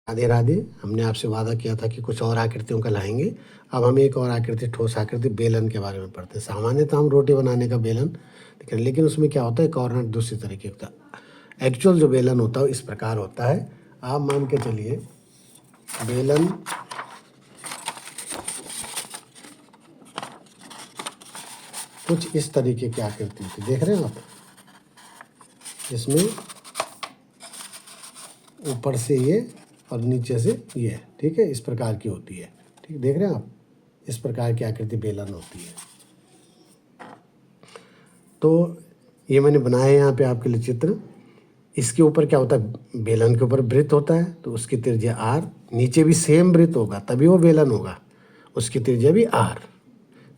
राधे राधे। हमने आपसे वादा किया था कि कुछ और आकृतियों का लाएंगे। अब हम एक और आकृति, ठोस आकृति बेलन के बारे में पढ़ते हैं। सामान्यतः हम रोटी बनाने का बेलन देख रहे हैं, लेकिन उसमें क्या होता है, कॉर्नर दूसरी तरीके का होता है। एक्चुअल जो बेलन होता है इस प्रकार होता है। आप मान के चलिए बेलन कुछ इस तरीके की आकृति होती है, देख रहे हैं आप, इसमें ऊपर से ये और नीचे से ये, ठीक है, इस प्रकार की होती है। ठीक, देख रहे हैं आप, इस प्रकार की आकृति बेलन होती है। तो ये मैंने बनाया है यहाँ पे आपके लिए चित्र। इसके ऊपर क्या होता है, बेलन के ऊपर वृत्त होता है, तो उसकी त्रिज्या आर, नीचे भी सेम वृत्त होगा तभी वो बेलन होगा, उसकी त्रिज्या भी आर।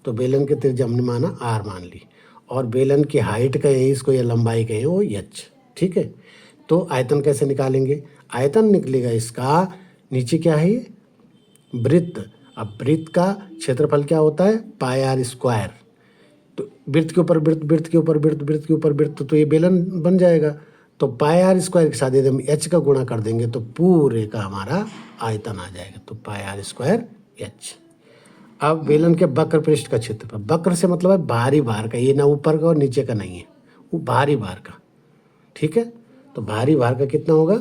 तो बेलन की त्रिज्या हमने माना आर मान ली, और बेलन की हाइट का यही, इसको या लंबाई कहें, वो एच। ठीक है, तो आयतन कैसे निकालेंगे, आयतन निकलेगा इसका, नीचे क्या है ये वृत्त। अब वृत्त का क्षेत्रफल क्या होता है, पाई आर स्क्वायर। तो वृत्त के ऊपर वृत्त, वृत्त के ऊपर वृत्त, वृत्त के ऊपर वृत्त, तो ये बेलन बन जाएगा। तो पाई आर स्क्वायर के साथ यदि हम एच का गुणा कर देंगे तो पूरे का हमारा आयतन आ जाएगा। तो पाई आर स्क्वायर एच। अब बेलन के वक्र पृष्ठ का क्षेत्रफल, वक्र से मतलब है बाहरी भार का, ये ना ऊपर का और नीचे का नहीं है, वो बाहरी भार का। ठीक है, तो बाहरी भार का कितना होगा,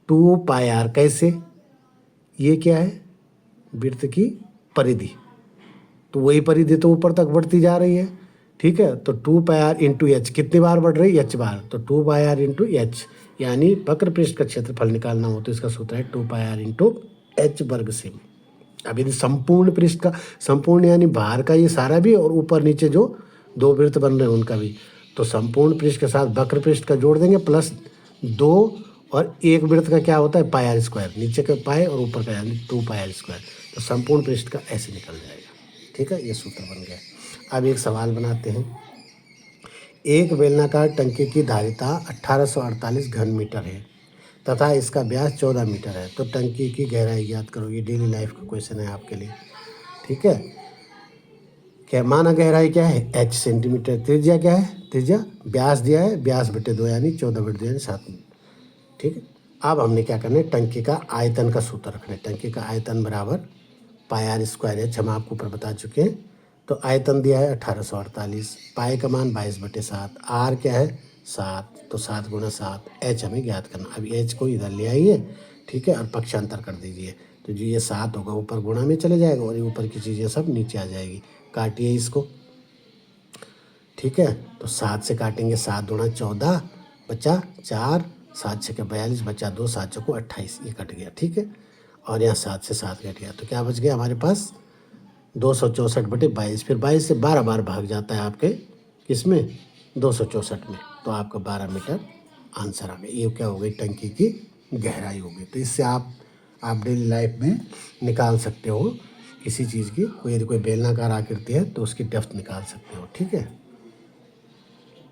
2 पाई आर। कैसे, ये क्या है, वृत्त की परिधि, तो वही परिधि तो ऊपर तक बढ़ती जा रही है। ठीक है, तो 2 पाई आर इंटू एच, कितनी बार बढ़ रही है, एच बार, तो 2 पाई आर इंटू एच, यानी वक्र पृष्ठ का क्षेत्रफल निकालना हो तो इसका सूत्र है 2 पाई आर इंटू एच वर्ग सेम। अब यदि संपूर्ण पृष्ठ का, संपूर्ण यानी बाहर का ये सारा भी और ऊपर नीचे जो 2 वृत्त बन रहे हैं उनका भी, तो संपूर्ण पृष्ठ के साथ वक्र पृष्ठ का जोड़ देंगे प्लस 2, और एक वृत्त का क्या होता है पाई आर स्क्वायर, नीचे का पाई और ऊपर का यानी 2 पाई आर स्क्वायर, तो संपूर्ण पृष्ठ का ऐसे निकल जाएगा। ठीक है, ये सूत्र बन गया। अब एक सवाल बनाते हैं। एक बेलनाकार टंकी की धारिता 1848 घन मीटर है तथा इसका व्यास 14 मीटर है, तो टंकी की गहराई ज्ञात करो। ये डेली लाइफ का क्वेश्चन है आपके लिए। ठीक है, क्या माना गहराई क्या है, h सेंटीमीटर, त्रिज्या क्या है, त्रिज्या व्यास दिया है, व्यास बटे 2 यानी 14 बटे 2 यानी 7। ठीक है, अब हमने क्या करना है, टंकी का आयतन का सूत्र रखना है। टंकी का आयतन बराबर पाई आर स्क्वायर एच, हम आपको ऊपर बता चुके हैं। तो आयतन दिया है 1848, पाई का मान 22/7, आर क्या है 7, तो 7 गुणा 7, एच हमें ज्ञात करना। अब एच को इधर ले आइए, ठीक है, और पक्षांतर कर दीजिए, तो जो ये 7 होगा ऊपर गुणा में चले जाएगा और ये ऊपर की चीज़ें सब नीचे आ जाएगी। काटिए इसको। ठीक है, तो 7 से काटेंगे, 7 गुणा 14 बचा 4, 7 छः 42 बचा 2, 7 चौको 28, ये कट गया। ठीक है, और यहाँ 7 से 7 कट गया, तो क्या बच गया हमारे पास 264/22। फिर 22 से 12 बार भाग जाता है आपके किसमें, 264 में, तो आपका 12 मीटर आंसर आ गया। ये क्या हो गई, टंकी की गहराई हो गई। तो इससे आप डेली लाइफ में निकाल सकते हो किसी चीज़ की, कोई यदि कोई बेलनाकार आकृति है तो उसकी डेप्थ निकाल सकते हो। ठीक है।